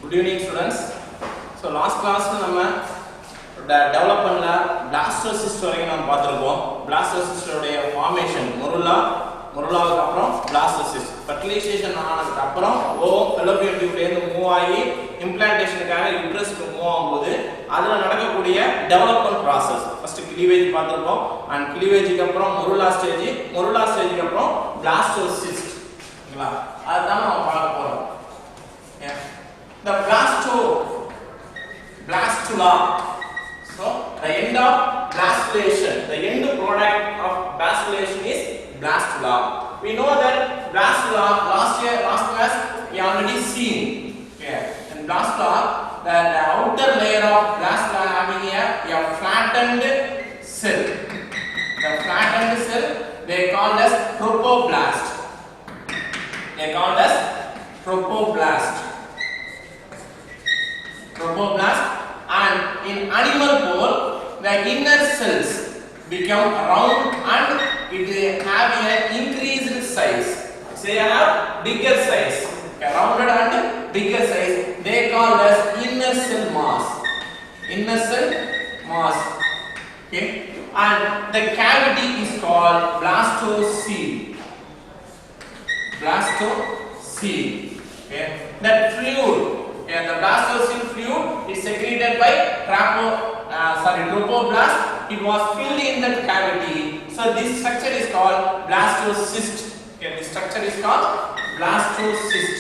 Good evening students. So last class நம்ம டெவலப்மென்ட்ல blastocyst வரைக்கும் நம்ம பார்த்திருப்போம். blastocyst உடைய ஃபார்மேஷன் morulaவுக்கு அப்புறம் blastocyst fertilization ஆனதுக்கு அப்புறம் ovum fallopian tube ல இருந்து மூவ் ஆகி implantationக்காக uterusக்கு மூவ் ஆகும்போது அதுல நடக்கக்கூடிய டெவலப்மென்ட் process ஃபர்ஸ்ட் cleavage பார்த்திருப்போம் and cleavageக்கு அப்புறம் morula stage அப்புறம் blastocyst ஓகேவா அதான் நம்ம பார்க்க போறோம். The blastula. So the end of blastulation, the end product of blastulation is blastula. We know that blastula last class we already seen. Okay, in blastula the outer layer of blastula having a flattened cell. The flattened cell they called as trophoblast. They called as trophoblast. And in animal pole the inner cells become round and it have an increased size. Say have bigger size, okay, rounded and bigger size. They called as inner cell mass. Okay, and the cavity is called blastocoele. Okay, that fluid. And the blastocoele fluid is secreted by trophoblast. It was filled in that cavity. So this structure is called blastocyst. Okay, this structure is called blastocyst.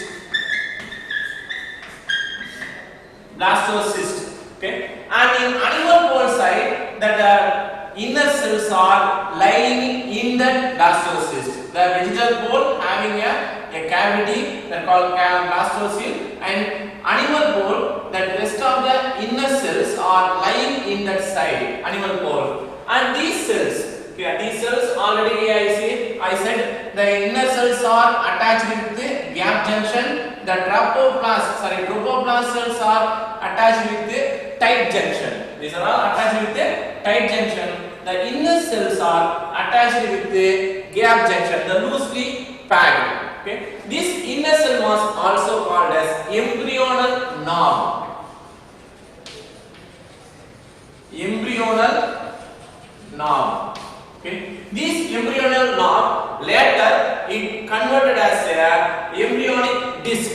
Okay, and in animal pole side, that the inner cells are lying in that blastocyst. The vegetal pole having a cavity that called blastocoele, and animal pole that rest of the inner cells are lying in that side, animal pole. And these cells, okay, these cells already I said the inner cells are attached with the gap junction. The trophoblast cells are attached with the tight junction. These are all attached with the tight junction. The inner cells are attached with the gap junction, the loosely packed. Okay, this inner cell mass also called as embryonal knob. Okay, this embryonal knob later it converted as a embryonic disc.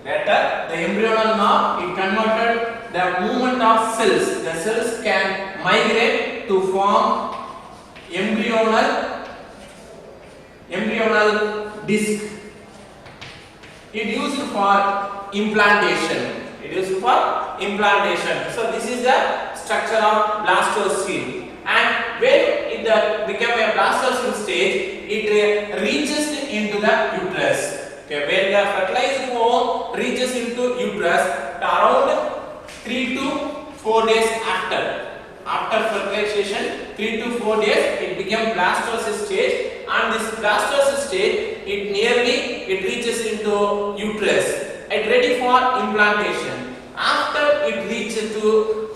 Later the embryonal knob it converted the movement of cells. The cells can migrate to form embryonal disc. It used for implantation. So this is the structure of blastocoele. And when it became a blastocoele stage, it reaches into the uterus. Okay, when the fertilized ovum reaches into uterus, around 3 to 4 days after fertilization, 3 to 4 days, it became blastocyst stage. And this blastocyst stage, it reaches into uterus. It ready for implantation. After it reaches to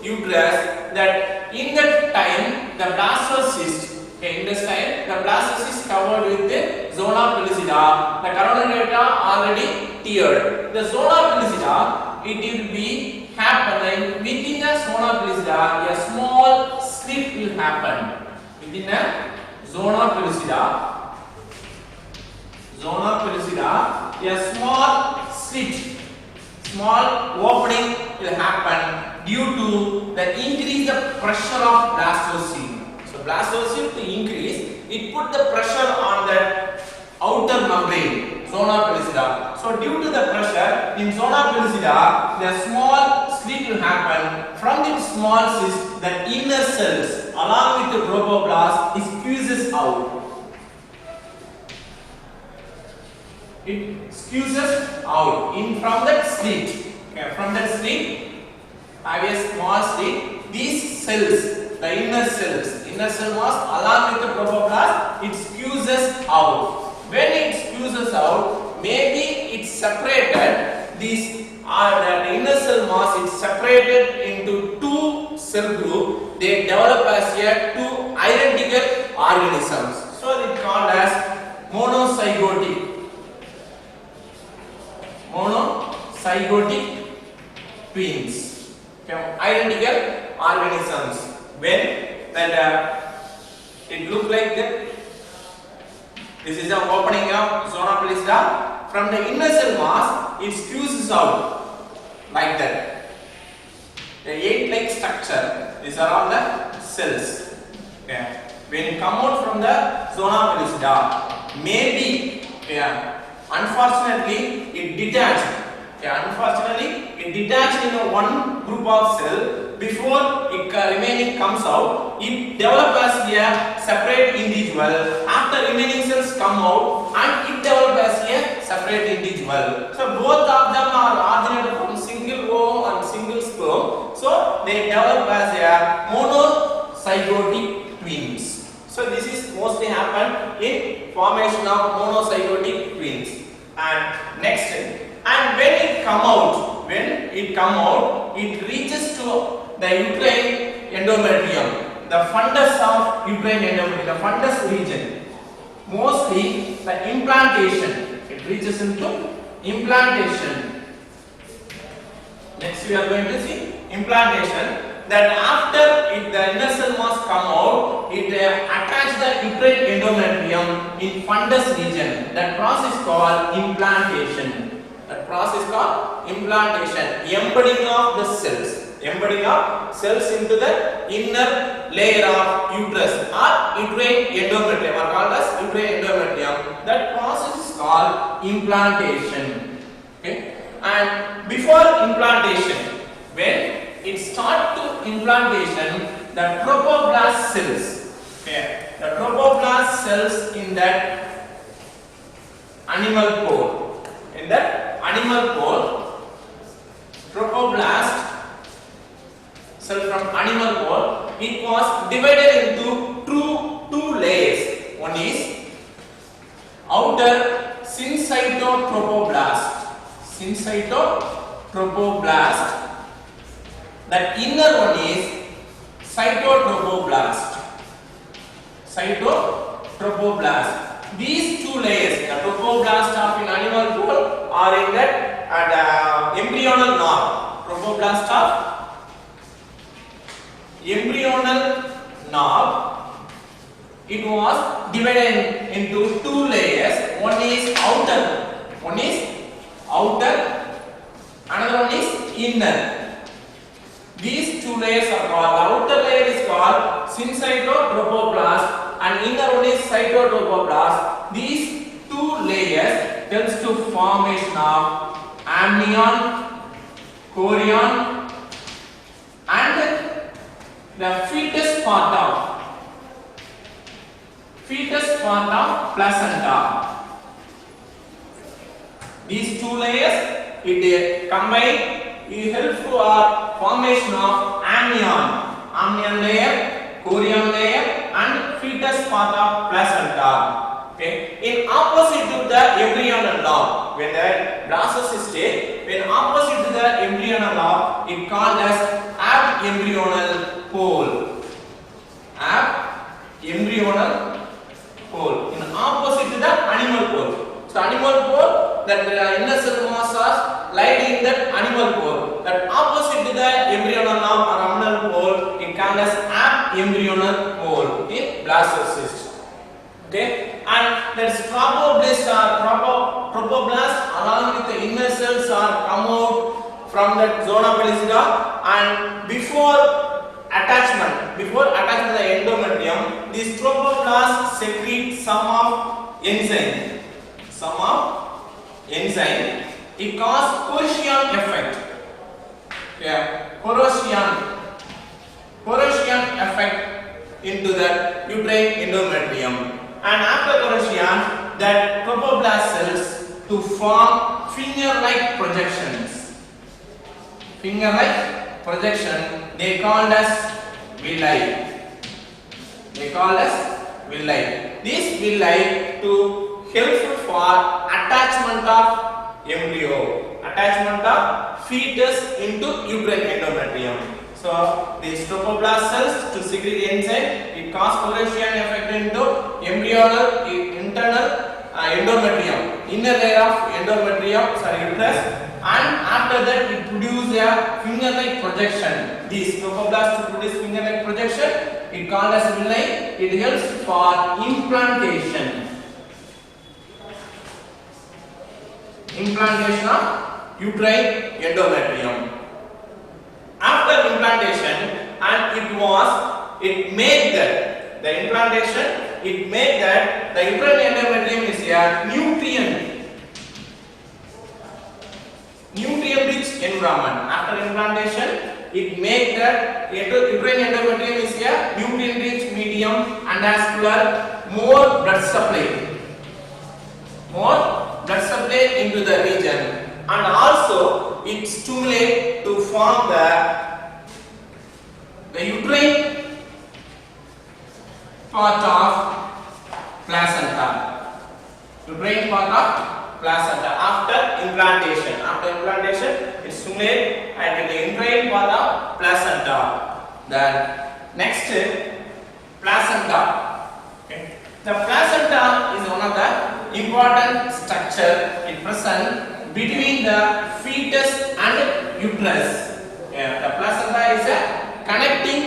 uterus, that in that time the blastocyst, the blastocyst covered with the zona pellucida. The coronary urethra already teared. The zona pellucida, it will be happening within the zona pellucida. A small slit will happen within the zona pellucida. A small slit, small opening will happen due to the increase the pressure of blastocoele. So blastocoele to increase, it put the pressure on the outer membrane, zona pellucida. So due to the pressure in zona pellucida, the small slit will happen. From this small cyst, the inner cells along with the trophoblast is squeezes out. It squeezes out in from that slit. Okay, from that slit, have a small slit. These cells, the inner cell mass along with the trophoblast, it squeezes out. When it squeezes out, maybe it's separated. These are the inner cell mass is separated into two cell group. They develop as two identical organisms. So it called as monozygotic. twins. Okay, identical organisms. When that it look like that. This is the opening of zona pellucida. From the inner cell mass, it squeezes out like that. The egg-like structure. These are all the cells. Okay. When you come out from the zona pellucida, maybe, unfortunately, it detached. Unfortunately, it detached in one group of cell. Before it remaining comes out, it develops as a separate individual. After remaining cells come out, and it develops as a separate individual. So both of them are originated from single ovum and single sperm. So they develop as a monozygotic twins. So this is mostly happen in formation of monozygotic twins. And next, and when it come out, it reaches to the uterine endometrium, the fundus of uterine endometrium, the fundus region. Mostly the implantation. It reaches into implantation. Next we are going to see implantation. That after the inner cell mass come out, it attach the uterine endometrium in fundus region. That process called implantation. That process called implantation. Embedding of the cells. Embedding of cells into the inner layer of uterus or uterine endometrium, are called as uterine endometrium. That process is called implantation. Okay? And before implantation, when it starts to implantation, the trophoblast cells, the trophoblast cells in that animal pole, trophoblast cell from animal pole, it was divided into two layers. One is outer syncytotrophoblast. That inner one is cytotrophoblast. These two layers, the trophoblast of an animal pole, are in that embryonal knob. Trophoblast of embryonal knob. It was divided into two layers. One is outer, another one is inner. These two layers are called, the outer layer is called syncytotrophoblast and inner one is cytotrophoblast. These two layers tells to formation of amnion, chorion and the fetus part of placenta. These two layers, it combine. It helps to our formation of amnion layer, chorion layer and fetus part of placenta. Okay. In opposite to the embryonal knob, when the blastocyst stage, when opposite to the embryonal knob, it called as abembryonal pole. Abembryonal pole. In opposite to the animal pole. So animal pole, that the inner cell mass are lying in that animal pole. That opposite to the embryonal knob or abdominal pole, it called as abembryonal pole in blastocyst. Okay, and that trophoblast along with the inner cells are come out from that zona pellucida, and before attachment to the endometrium, these trophoblasts secrete some enzyme. It causes corrosion effect. Corrosion effect into the uterine endometrium. And after corrosion, that trophoblast cells to form finger-like projections. They called as villi. This villi to helpful for attachment of embryo, attachment of fetus into uterine endometrium. So these trophoblast cells to secrete enzyme, it causes corrosion effect into internal endometrium, inner layer of endometrium, uterus, and after that it produces a finger-like projection. These trophoblasts produce finger-like projection. It called as villi. It helps for implantation. Implantation of uterine endometrium. After implantation, and it made that the implantation, it made that the uterine endometrium is a nutrient-rich environment. After implantation, it made that uterine endometrium is a nutrient-rich medium and as well more blood supply. More blood supply into the region, and also it stimulates to form the uterine part of placenta. Uterine part of placenta after implantation. After implantation, it stimulates and the uterine part of placenta. Then next, placenta. Okay. The placenta is one of the important structure it present between the fetus and uterus. Yeah, the placenta is a connecting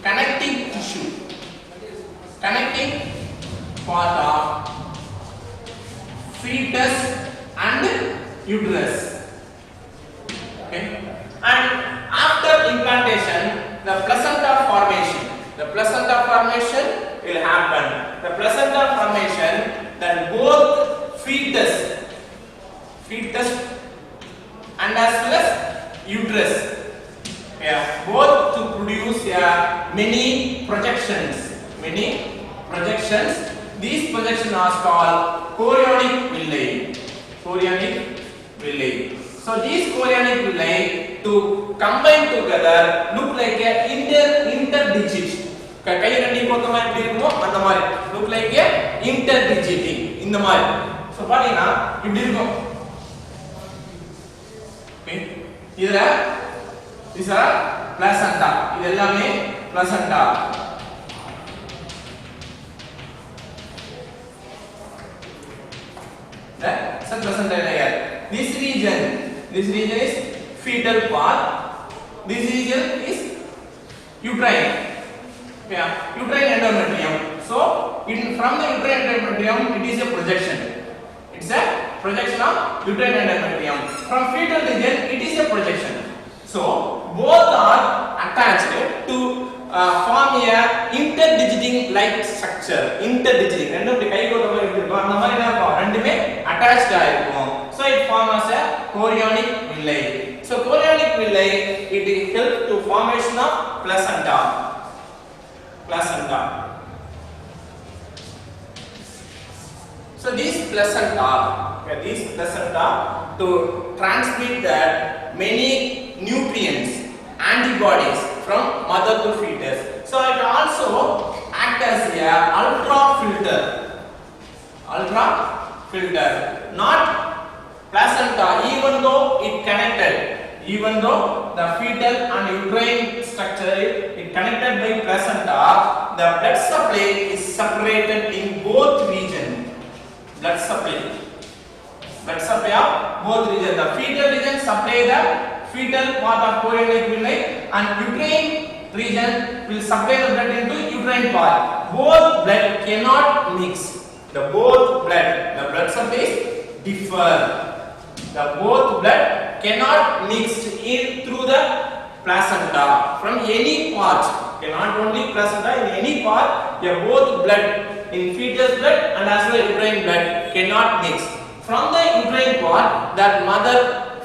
connecting tissue, connecting part of fetus and uterus. Okay, and after implantation, the placenta formation will happen. The placenta formation, that both fetus and as well as uterus, both to produce many projections. These projections are called chorionic villi. So these chorionic villi to combine together look like a interdigit. கை ரெண்டி போத்தமா எப்படி இருக்குமோ அந்த மாதிரி look like a interdigiting இந்த மாதிரி. So பாத்தீங்கன்னா இப்படி இருக்கும். Okay, இதுல these are placenta. இது எல்லாமே placenta. That's a placenta layer. This region is fetal part. This region is uterine. Uterine endometrium. So, from the uterine endometrium, it is a projection. It's a projection of uterine endometrium. From fetal region, it is a projection. So, both are attached to form a interdigiting like structure. Interdigiting. ரெண்டு கை கோட்ட மாதிரி இருக்கும். அந்த மாதிரி தான் இருக்கும். ரெண்டுமே attached ஆயிருக்கும். So, it forms as a chorionic villi. So, chorionic villi, it helps to formation of placenta. So these placenta to transmit that many nutrients, antibodies from mother to fetus. So it also act as a ultra filter. Not placenta, even though the fetal and uterine structure is connected by placenta, the blood supply is separated in both regions. Blood supply of both regions. The fetal region supply the fetal part of chorionic villi, and uterine region will supply the blood into uterine part. Both blood cannot mix. The blood supplies differ. The both blood cannot mix in through the placenta from any part. Not only placenta, in any part, both blood in fetus blood and as well uterine blood cannot mix. From the uterine part,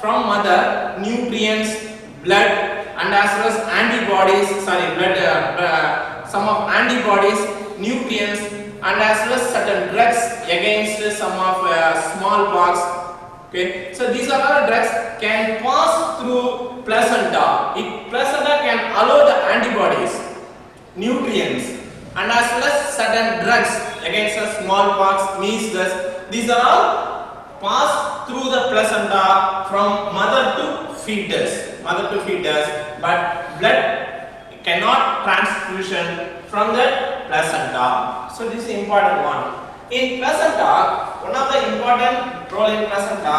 from mother nutrients, blood and as well as antibodies, some of antibodies, nutrients and as well as certain drugs against some of smallpox. Okay, so these are all drugs can pass through placenta. Placenta can allow the antibodies, nutrients, and as well as certain drugs against the smallpox, measles. These are all pass through the placenta from mother to fetus, but blood cannot transfusion from the placenta. So this is important one. In placenta, one of the important role in placenta,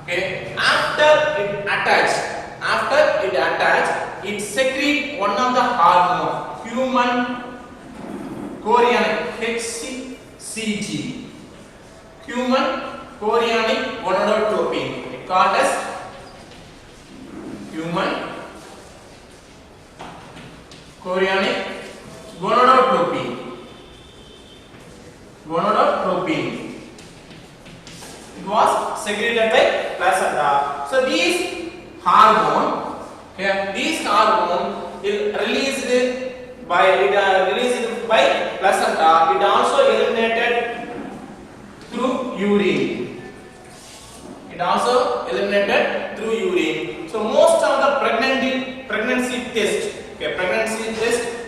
okay, after it attach, it secrete one of the hormone, human chorionic HCG, human chorionic gonadotropin. It called as human chorionic gonadotropin. It was secreted by placenta. So these hormone is released by placenta. It also eliminated through urine. So most of the pregnancy test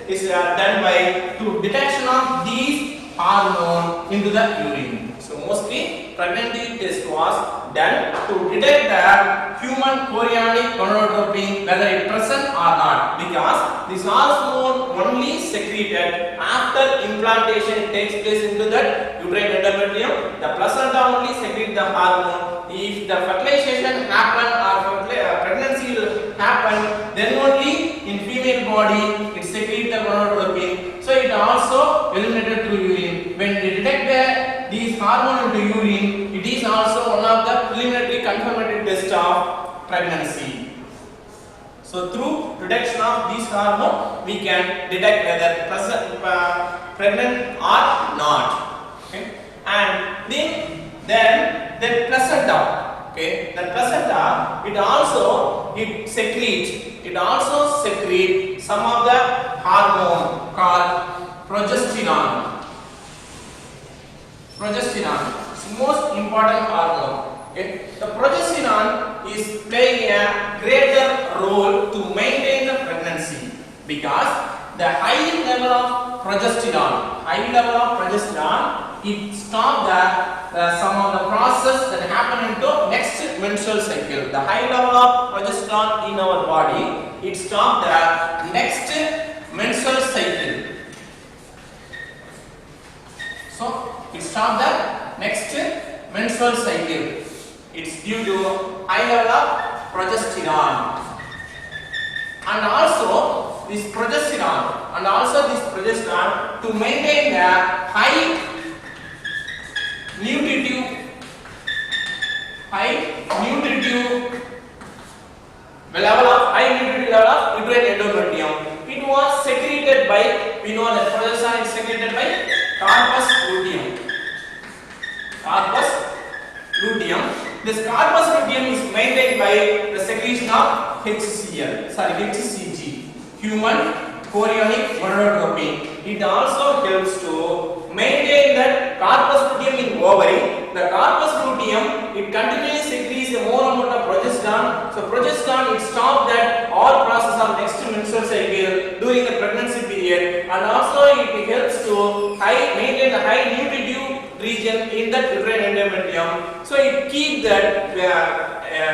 is done by through detection of these hormone into the urine. So mostly pregnancy test was done to detect the human chorionic gonadotropin whether it present or not, because this hormone only secreted after implantation takes place into the uterine endometrium. The placenta only secrete the hormone. If the fertilization happen or pregnancy will happen, then only in female body it secrete the gonadotropin. So it also eliminated through urine. When we detect these hormone into urine, it is also one of the preliminary confirmatory test of pregnancy. So through detection of these hormone, we can detect whether pregnant or not. Okay, and then the placenta. Okay, the placenta it also secretes some of the hormone called progesterone. Progesterone is most important hormone. Okay, the progesterone is playing a greater role to maintain the pregnancy, because the high level of progesterone, it stops some of the process that happen into next menstrual cycle. The high level of progesterone in our body, it stops the next menstrual cycle. So it stops the next menstrual cycle. It's due to high level of progesterone. And also this progesterone to maintain the high nutritive level of uterine endometrium. It was secreted by, we know that progesterone is secreted by corpus luteum. This corpus luteum is maintained by the secretion of HCG, human chorionic gonadotropin. It also helps to maintain that corpus luteum in ovary. The corpus luteum, it continuously secretes more amount of progesterone. So progesterone, it stops that all process of next menstrual cycle during the pregnancy period, and also it helps to maintain the high nutritive region in the uterine endometrium. So it keeps that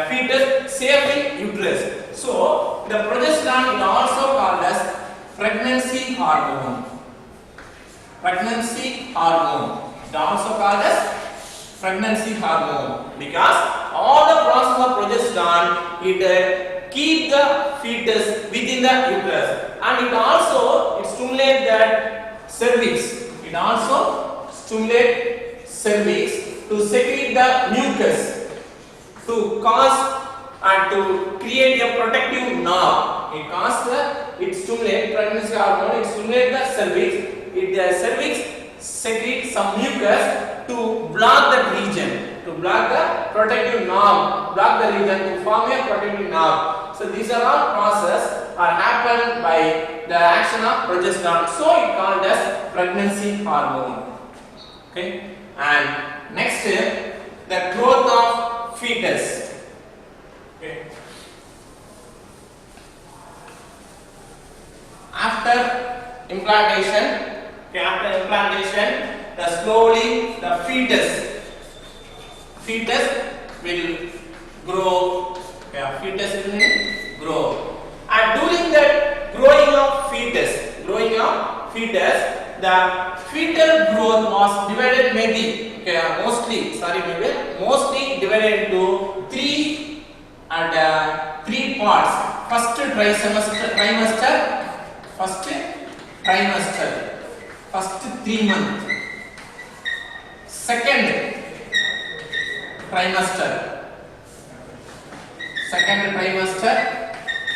fetus safe in uterus. So the progesterone is also called as pregnancy hormone. It also called as pregnancy hormone, because all the process of progesterone, it keep the fetus within the uterus, and it also stimulates that cervix. To secrete the mucus, to cause and to create a protective knob. It stimulates pregnancy hormone. It stimulates the cervix. The cervix secretes some mucus to block that region, to block the protective knob, to form a protective knob. So these are all processes are happened by the action of progesterone. So it called as pregnancy hormone. Okay, and next the growth of fetus. Okay. After implantation, slowly the fetus will grow. Fetus will grow. And during that growing of fetus, the fetal growth was divided mostly divided into three parts. First trimester, first 3 months. Second trimester,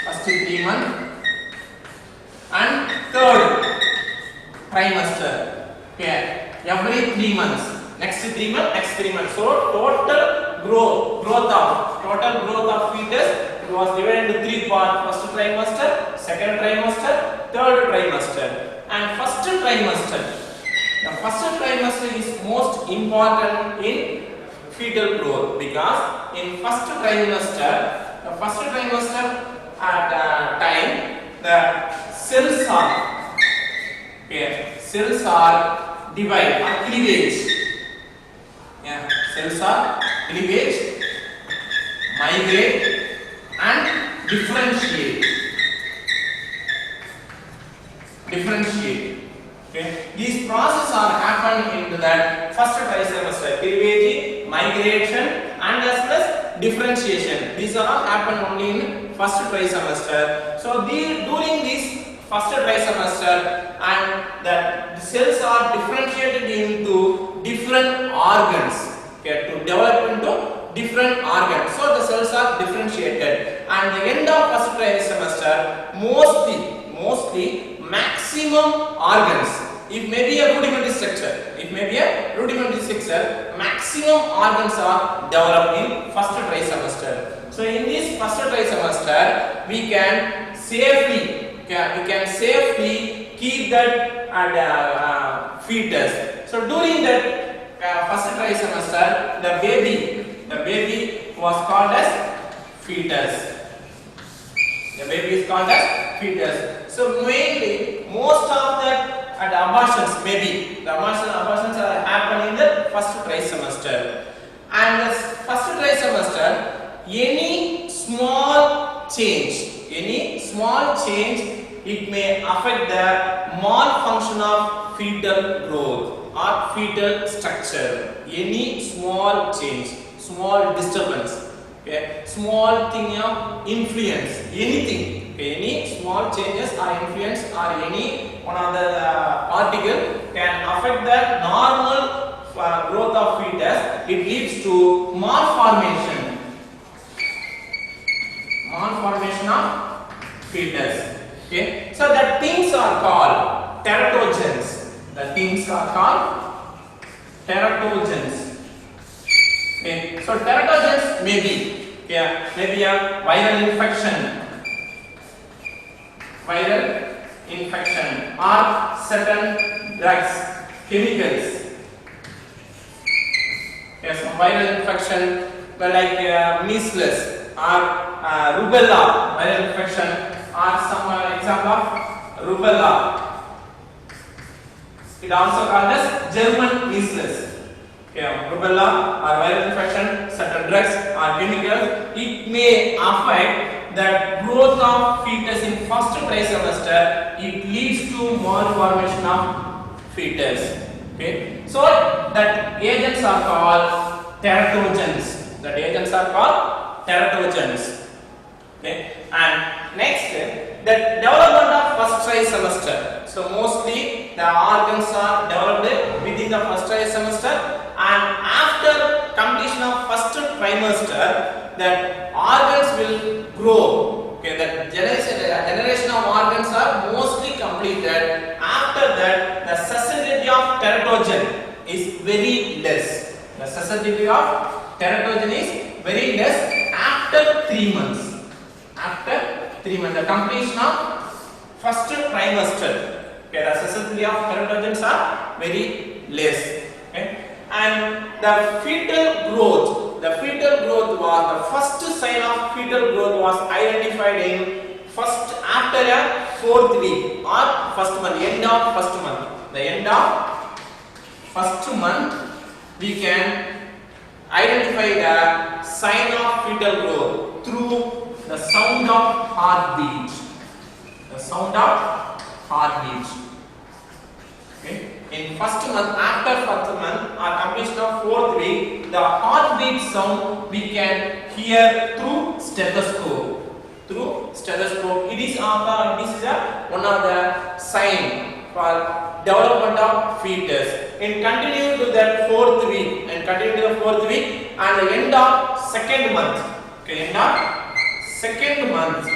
first 3 months, and third trimester. Okay, every 3 months. Next 3 months. So total growth of fetus, it was divided into 3 parts. First trimester, second trimester, third trimester. And first trimester. The first trimester is most important in fetal growth, because in first trimester at time, the cells are divide or cleavage. Cells are cleavage, migrate and differentiate. Okay, these processes are happen into that first trimester: cleavage, migration and as well as differentiation. These are all happen only in first trimester. So during this first trimester, and the cells are differentiated into different organs. Okay, to develop into different organs. So the cells are differentiated, and the end of first trimester, mostly maximum organs. It may be a rudimentary structure. Maximum organs are developed in first trimester. So in this first trimester, we can safely keep that fetus. So during that first trimester, the baby was called as fetus. So mainly most of the abortions are happening in the first trimester. And the first trimester, any small change, it may affect the malfunction of fetal growth or fetal structure. Any small change, small disturbance, okay, small thing of influence, anything. Okay, any small changes or influence or any one of the particle can affect the normal growth of fetus. It leads to malformation of fetus. Okay, so the things are called teratogens. Okay, so teratogens may be a viral infection or certain drugs, chemicals. Yes, viral infection like measles or rubella viral infection, or some example of rubella. It also called as German measles. Okay, rubella or viral infection, certain drugs or chemicals, it may affect the growth of fetus in first trimester. It leads to malformation of fetus. Okay, so that agents are called teratogens. Okay, and next, the development of first trimester. So mostly the organs are developed within the first trimester, and after completion of first trimester, that organs will grow. Okay, the generation of organs are mostly completed. After that, the susceptibility of teratogen is very less. After 3 months. The completion of first trimester. Okay, the susceptibility of teratogens are very less. Okay, and the fetal growth was the first sign of fetal growth was identified in after a 4th week or first month, end of first month. The end of first month, we can identify the sign of fetal growth through the sound of heartbeat. in first month, after first month or completion of fourth week, the heartbeat sound we can hear through stethoscope. Through stethoscope, it is one of the sign for development of fetus. And continue to that fourth week, and continue to the fourth week, and the end of second month. Okay, end of second month.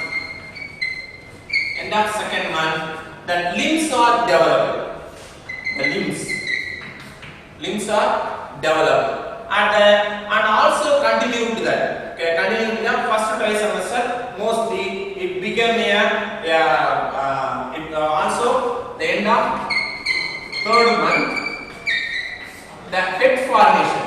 End of second month, the limbs are developed. The limbs are developed, and also continue to that. Okay, continue to the first trimester. Mostly it became also the end of third month. The head formation.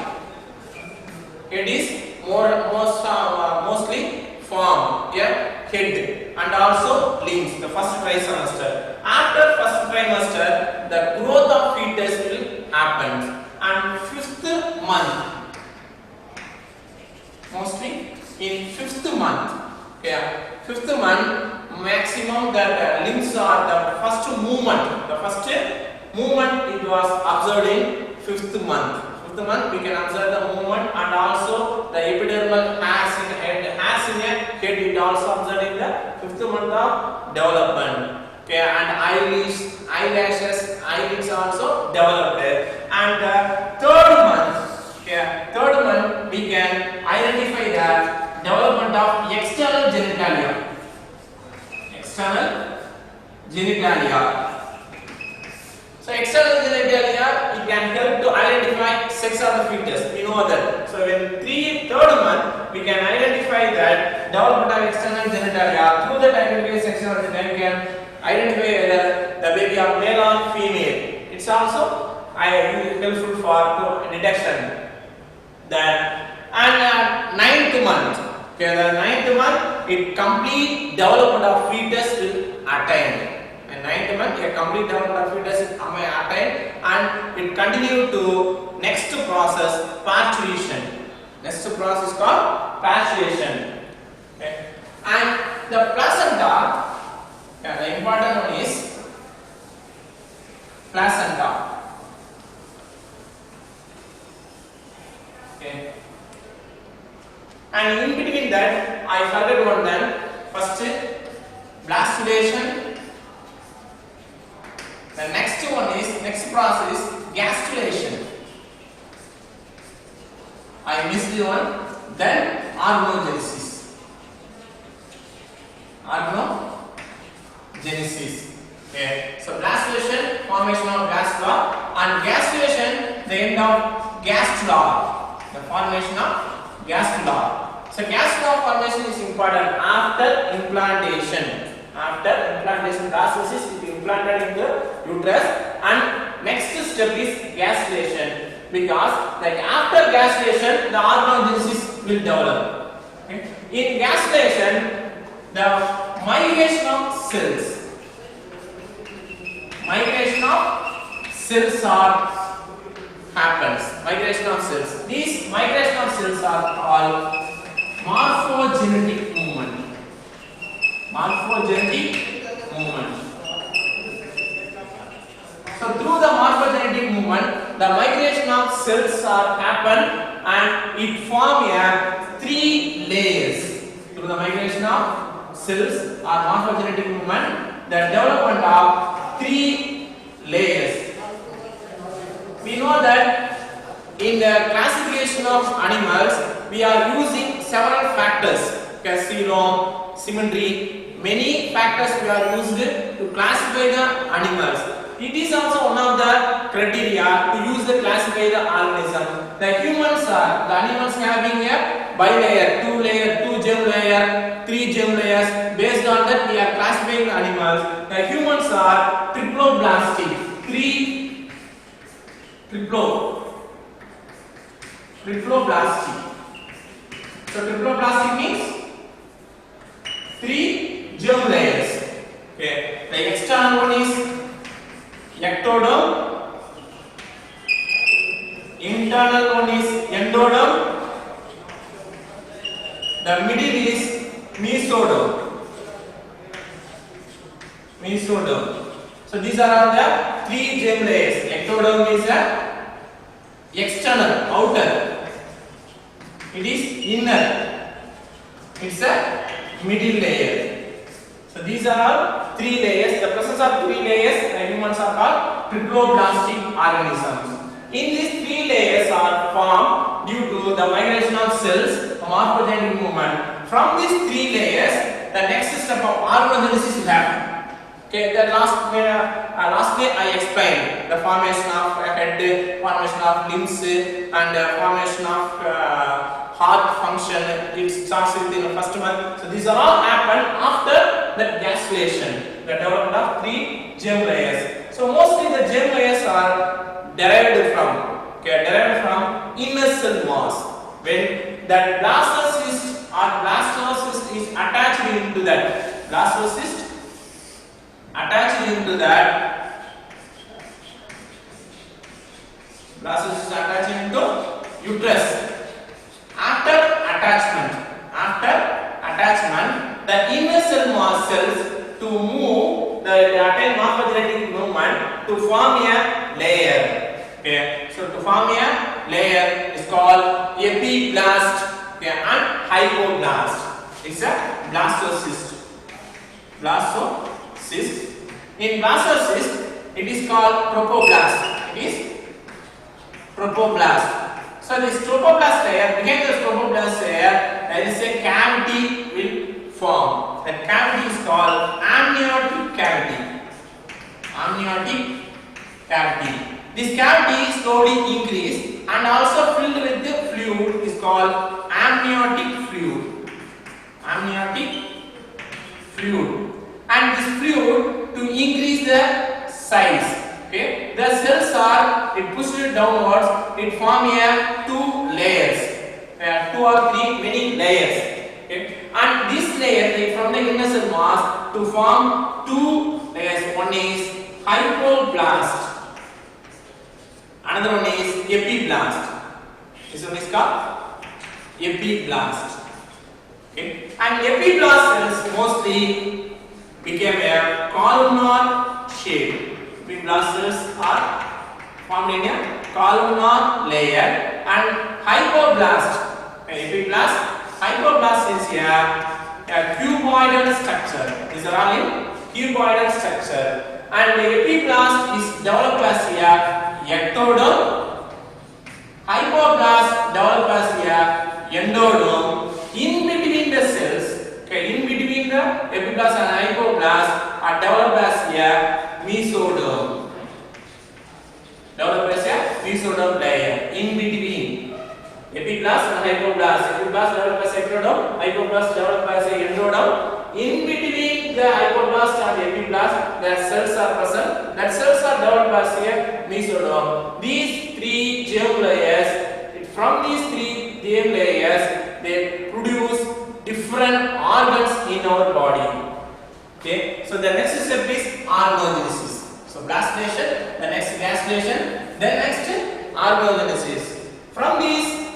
It is mostly form head and also limbs. The first trimester. After first trimester, the growth of fetus will happen, and fifth month, mostly in fifth month. Fifth month maximum that limbs are the first movement. The first movement it was observed in fifth month. Fifth month we can observe the movement, and also the epidermal hairs in the head, it also observed in the fifth month of development. Okay, and eyelids also developed. And third month we can identify the development of external genitalia. External genitalia. So external genitalia, it can help to identify sex of the fetus. We know that. So in third month, we can identify that development of external genitalia. Through that identification sex of the genitalia, we can identify whether the baby are male or female. It's also helpful for detection. And ninth month. Okay, the ninth month, it complete development of fetus will attain. And ninth month, a complete development of fetus is attained, and it continue to next process, parturition. Next process called parturition. Okay. And the placenta, the important one is placenta. Okay. And in between that, I forgot one then. First, blastulation. The next one is, next process is gastrulation. I missed the one. Then organogenesis. Organogenesis. Okay. So blastulation, formation of gastrula, and gastrulation, the end of gastrula. The formation of gastrula. So gastrula formation is important after implantation. After implantation process is implanted in the uterus, and next step is gastrulation, because like after gastrulation the organogenesis will develop. Okay. In gastrulation, the migration of cells happens. Migration of cells. These migration of cells are called morphogenetic movement. So through the morphogenetic movement, the migration of cells are happen, and it form a 3 layers. Through the migration of cells or morphogenetic movement, the development of 3 layers. We know that in the classification of animals, we are using several factors, serome, symmetry. Many factors we are used to classify the animals. It is also one of the criteria to use the classify the organism. The humans are the animals having a bilayer, 2 layer, 2 germ layer, 3 germ layers. Based on that, we are classifying the animals. The humans are triploblastic, 3 triploblastic. So triploblastic means 3 germ layers. Okay. The external one is ectoderm, internal one is endoderm, the middle is mesoderm. So these are all the three germ layers. Ectoderm is a external, outer. It is inner. It's a middle layer. So these are all three layers. The presence of three layers, humans are called triploblastic organisms. In these three layers are formed due to the migration of cells, morphogenic movement. From these three layers, the next step of organogenesis will happen. Okay, the lastly I explained the formation of head, formation of limbs, and formation of heart function. It starts within the first one. So these are all happen after the gastrulation, the development of three germ layers. So mostly the germ layers are derived from inner cell mass. When that blastocyst or blastocyst is attached into that blastocyst into uterus. After attachment, the inner cell mass cells to move the attain morphogenetic movement to form a layer. Okay, so to form a layer is called epiblast, okay, and hypoblast. It's a blastocyst. In blastocyst, it is called tropoblast. So this tropoblast layer, behind this tropoblast layer, there is a cavity will form. That cavity is called amniotic cavity. This cavity slowly increase and also filled with the fluid is called amniotic fluid. And this fluid to increase the size. Okay, the cells are pushed downwards. It form a two layers, two or three many layers. Okay, and this layer from the inner cell mass to form two layers. One is hypoblast, another one is epiblast. This one is called epiblast. Okay, and epiblast cells mostly became a columnar shape. Epiblast cells are formed in a columnar layer, and hypoblast is a cuboidal structure. These are all in cuboidal structure, and the epiblast is developed as a ectoderm. Hypoblast developed as a endoderm. In between the cells, okay, in between the epiblast and hypoblast are developed as a mesoderm. Mesoderm layer in between epiblast and hypoblast. Epiblast developed as ectoderm, hypoblast developed as endoderm. In between the hypoblast and epiblast, the cells are present. That cells are developed as a mesoderm. These three germ layers, from these three germ layers, they produce different organs in our body. Okay, so the next step is organogenesis. So blastulation, the next gastrulation, then next organogenesis. From these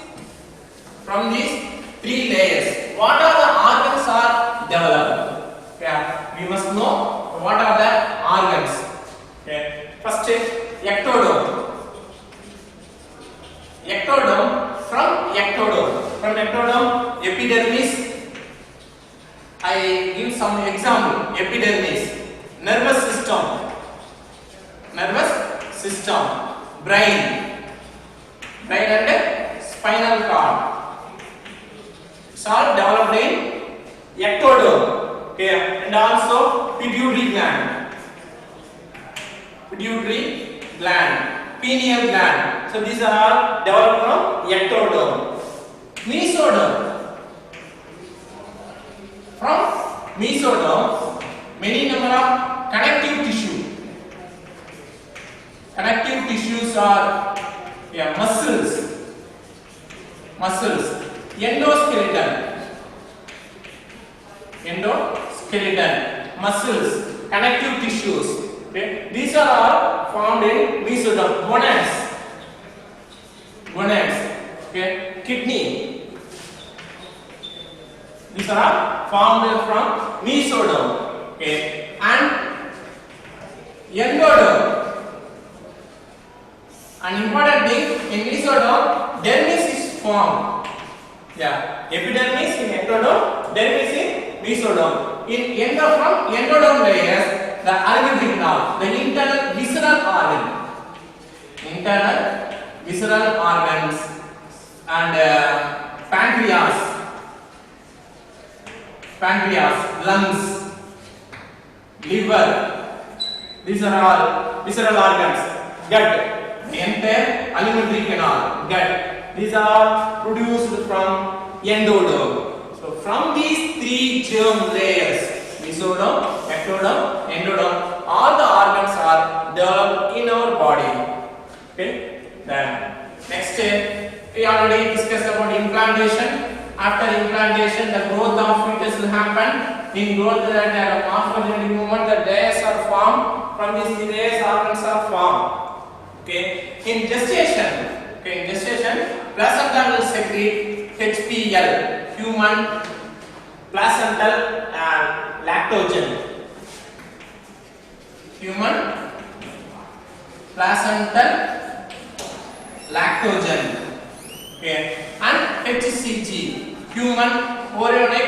three layers, what are the organs are developed? Okay, we must know what are the organs. Okay, first ectoderm. From ectoderm, epidermis. I give some example. Epidermis, nervous system, brain and spinal cord. It's all developed in ectoderm. Okay, and also pituitary gland, pineal gland. So these are all developed from ectoderm. From mesoderm, many number of connective tissues are muscles, endoskeleton, muscles, connective tissues. Okay, these are all formed in mesoderm. Gonads, okay, kidney. These are formed from mesoderm. Okay, and endoderm. An important thing in mesoderm, dermis is formed. Yeah, epidermis in ectoderm, dermis in mesoderm. In from endoderm layers, the alimentary canal, the internal visceral organ, internal visceral organs, and pancreas, lungs, liver. These are all visceral organs. Gut, the entire alimentary canal, gut. These are all produced from endoderm. So from these three germ layers, mesoderm, ectoderm, endoderm, all the organs are developed in our body. Okay. Then next, we already discussed about implantation. After implantation, the growth of fetus will happen. In growth, the morphogenetic movement, the layers are formed. From these layers, organs are formed. Okay. In gestation, placenta will secrete HPL, human placental lactogen. Human placental lactogen. Okay. And HCG, human chorionic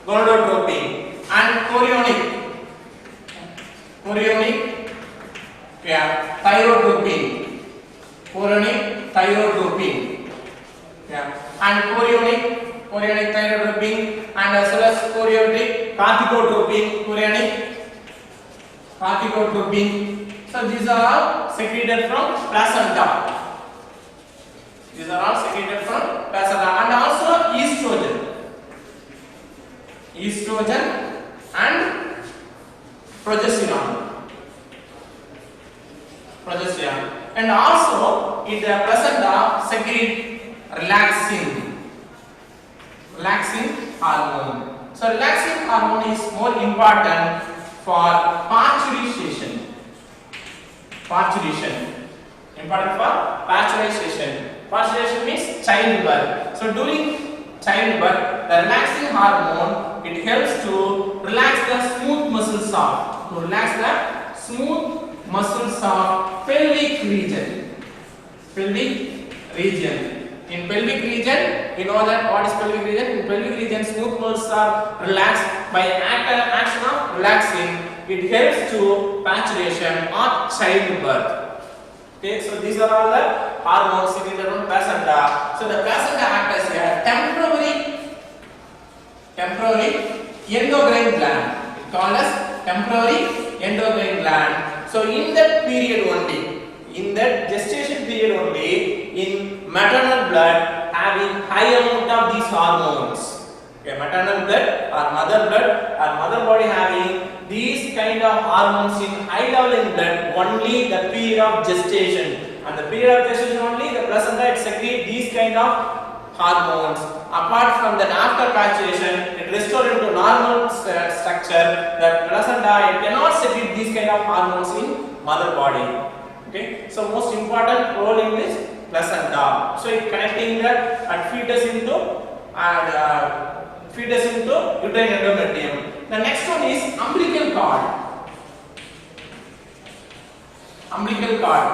gonadotropin, and chorionic thyrotropin, and chorionic thyrotropin, and as well as chorionic corticotropin. So these are all secreted from placenta. And also estrogen and progesterone. And also in the placenta secrete relaxing hormone. So relaxing hormone is more important for parturition. Parturition means childbirth. So during childbirth, the relaxing hormone, it helps to relax the smooth muscles of pelvic region. In pelvic region, you know that what is pelvic region? In pelvic region, smooth muscles are relaxed. By action of relaxing, it helps to parturition or childbirth. Okay, so these are all the hormones secreted from placenta. So the placenta acts as a temporary endocrine gland. It's called as temporary endocrine gland. So in that period only, in that gestation period only, in maternal blood having high amount of these hormones. Okay, maternal blood or mother body having these kind of hormones in high level in blood only the period of gestation, and the period of gestation only the placenta it secretes these kind of hormones. Apart from that, after parturition it restores into normal structure. The placenta it cannot secrete these kind of hormones in mother body. Okay, so most important role in this placenta. So it connecting the fetus into uterine endometrium. The next one is umbilical cord. So umbilical cord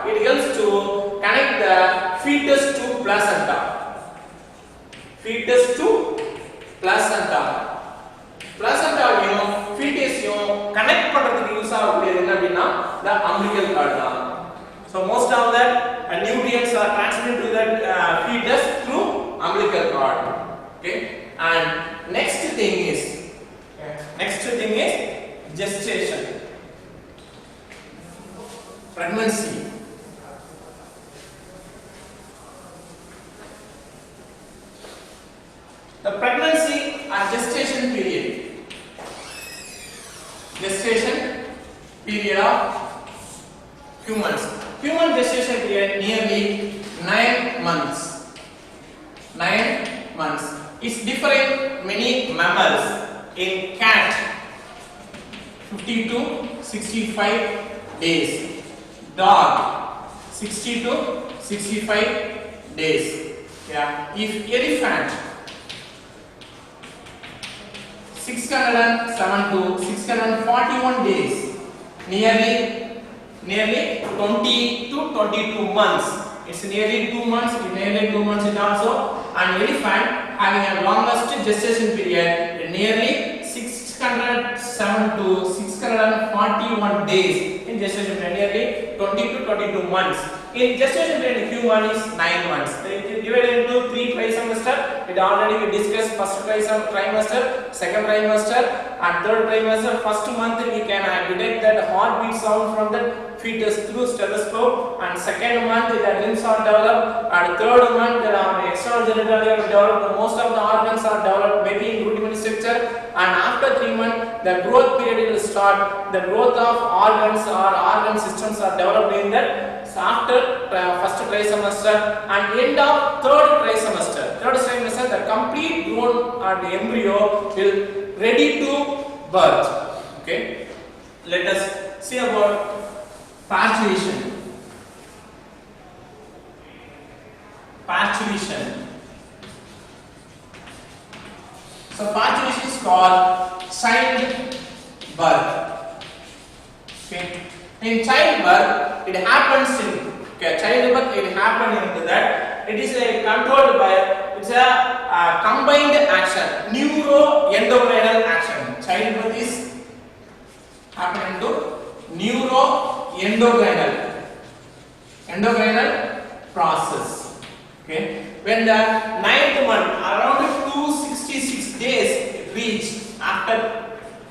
it helps to connect the fetus to placenta. Placenta fetus connect பண்றதுக்கு use ஆகக்கூடியது என்ன அப்படினா the umbilical cord தான். So most of that nutrients are transmitted to that fetus through umbilical cord. Okay, and next thing is gestation, pregnancy. The pregnancy or gestation period of humans. Human gestation period nearly 9 months. It's different many mammals. In cat 50 to 65 days. Dog 60 to 65 days. Yeah. If elephant 607 to 641 days. Nearly nearly 20 to 22 months. It's nearly 2 months, nearly 2 months it also. And elephant having a longest gestation period, nearly 607 to 641 days in gestation period, nearly 20 to 22 months. In gestation period, human is 9 months. It is divided into 3 trimester. It already we discussed first trimester, second trimester, and third trimester. First month we can detect that heartbeat sound from the fetus through stethoscope, and second month the limbs are developed, and third month the external genitalia are developed. Most of the organs are developed, maybe in rudimentary structure, and after 3 months the growth period will start. The growth of organs or organ systems are developed in that. So after first trimester and end of third trimester, the complete grown embryo will ready to birth. Okay, let us see about parturition. So parturition is called childbirth. Okay. In childbirth, it happens in childbirth. It happens into that. It is controlled by. It's a combined action, neuroendocrinal action. Childbirth is happening to endocrinal process. Okay. When the 9th month, around 266 days, it reach after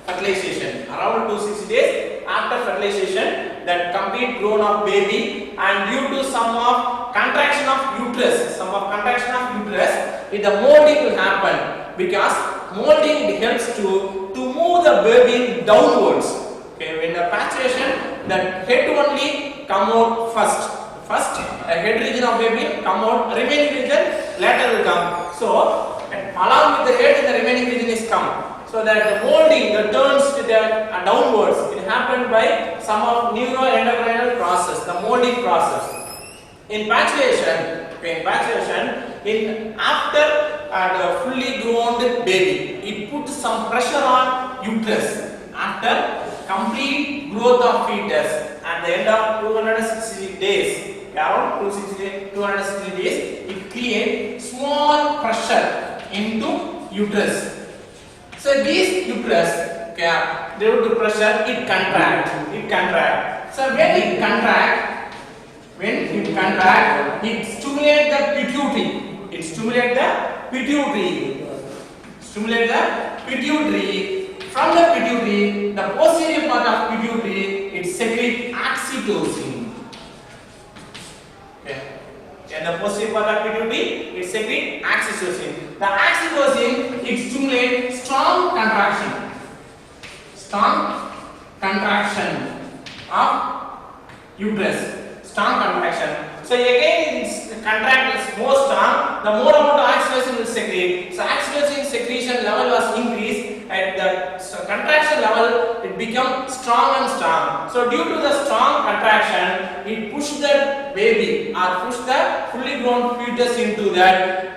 fertilization. Around 260 days after fertilization, that complete grown up baby, and due to some of contraction of uterus, the molding will happen, because molding it helps to move the baby downwards. Okay, when the parturition, the head only come out first. A head region of baby come out, remaining region later will come. So along with the head, the remaining region is come. So that the molding the turns to the downwards, it happened by some of neuroendocrinal process, the molding process. In parturition, in after the fully grown baby, it puts some pressure on uterus. After complete growth of fetus, at the end of 260 days, around 260 days, it creates small pressure into uterus. So this uterus, due to pressure, it contract. So when it contract, it stimulates the pituitary. From the pituitary, the posterior part of pituitary, it secretes oxytocin. Okay. And the posterior part of pituitary, it secretes oxytocin. The oxytocin, it stimulates strong contraction of uterus. So again, its contract is more strong, the more amount of oxytocin will secrete. So oxytocin secretion level was increased. At the contraction level, it becomes strong and strong. So due to the strong contraction, it pushed the baby or pushed the fully grown fetus into that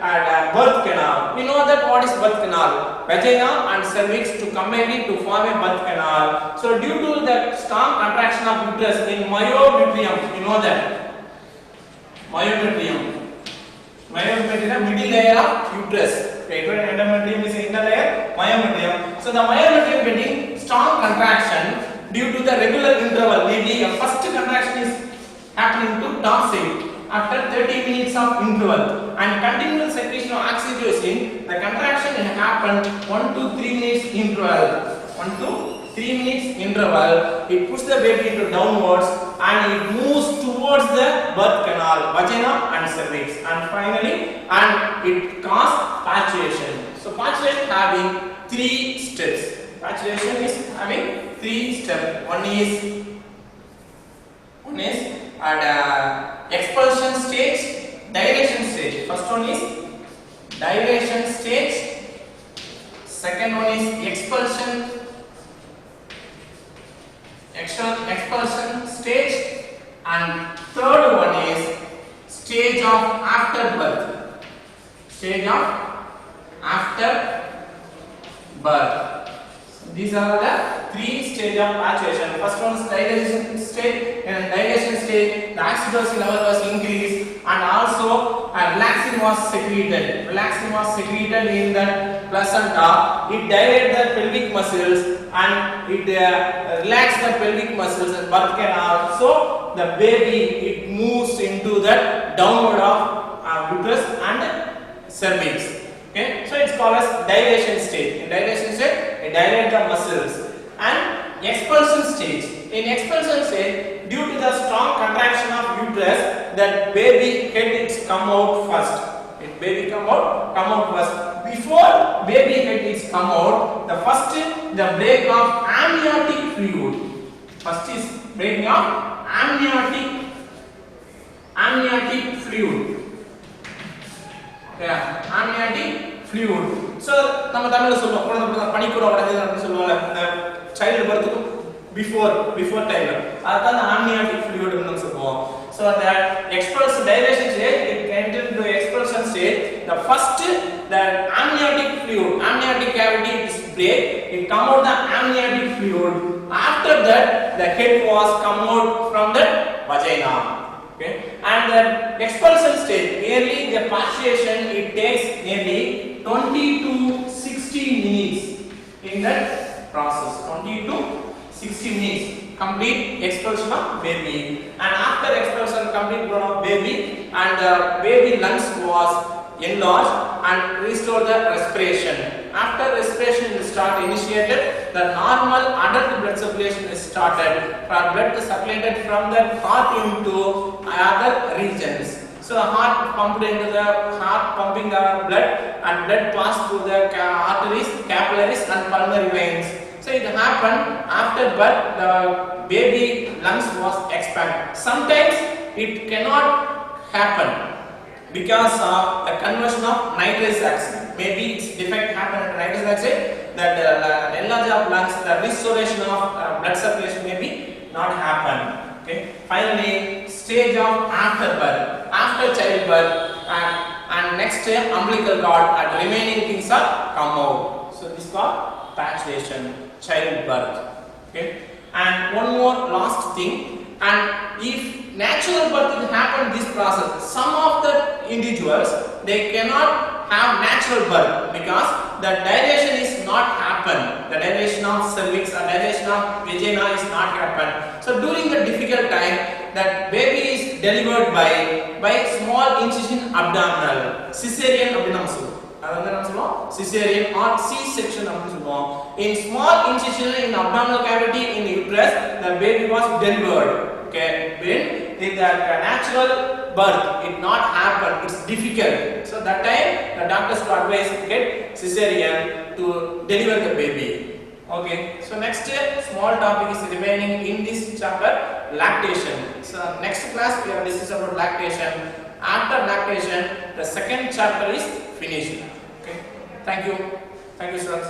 birth canal. We know that what is birth canal? Vagina and cervix to combine to form a birth canal. So due to the strong contraction of uterus in myometrium, you know that myometrium, middle layer of uterus. Endometrium is inner layer, myometrium. So the myometrium getting strong contraction due to the regular interval. Maybe a first contraction is happening to top side after 30 minutes of interval, and continual secretion of oxytocin. The contraction will happen 1 to 3 minutes interval. 1 to 3 minutes interval. It pushes the baby into downwards and it moves towards the birth canal, vagina and cervix, and finally it causes parturition. So parturition having 3 steps. Parturition is having 3 steps. One is expulsion stage, dilation stage. First one is dilation stage. Second one is expulsion stage, and third one is stage of afterbirth. These are the three stages of maturation. First one is dilation stage. In dilation stage, the oxytocin level was increased, and also relaxin was secreted. Relaxin was secreted in the placenta. It dilated the pelvic muscles and it relaxed the pelvic muscles and birth canal. So the baby it moves into the downward of uterus and cervix. Okay, so it's called as dilation stage. In dilation stage, it dilates the muscles. And expulsion stage. In expulsion stage, due to the strong contraction of uterus, that baby head is come out first. If baby come out first. Before baby head is come out, the first the break of amniotic fluid. First is breaking of amniotic fluid. Yeah, amniotic fluid. So, நம்ம தமிழ்ல சொல்றோம் குழந்தை பனிக்கூட உடைஞ்சது அப்படி சொல்லுவாங்க. இந்த child birth before time. அதான் amniotic fluid ன்னு சொல்லுவோம். So that expulsion dilation stage it entered into expulsion stage. The first the amniotic cavity is break. It come out the amniotic fluid. After that the head was come out from the vagina. Okay, and the expulsion stage nearly the partition it takes nearly 20 to 60 minutes in that process. 20 to 60 minutes complete expulsion of baby, and after expulsion complete grown of baby and the baby lungs was enlarged and restore the respiration. After respiration is initiated, the normal adult blood circulation is started. For blood is circulated from the heart into other regions. So heart pumping the blood and blood pass through the arteries, capillaries and pulmonary veins. So it happened after birth the baby lungs was expanded. Sometimes it cannot happen because of the conversion of nitrous oxide. Maybe its defect happened at nitrous oxide, that enlarge of lungs, the restoration of blood circulation maybe not happen. Okay. Finally, stage of afterbirth, after childbirth, and next umbilical cord and remaining things are come out. So this is called patuation, childbirth. Okay. And one more last thing, and if natural birth will happen this process, some of the individuals they cannot have natural birth because the dilation is not happen. The dilation of cervix or dilation of vagina is not happen. So during the difficult time, that baby is delivered by small incision abdominal, cesarean abdominal. Cesarean or C-section. In small incision in abdominal cavity in uterus, the baby was delivered. Okay, when the natural birth it not happen, it's difficult. So that time the doctors to advise get cesarean to deliver the baby. Okay, so next small topic is remaining in this chapter, lactation. So next class we have discussed about lactation. After lactation, the second chapter is finished. Okay, thank you students.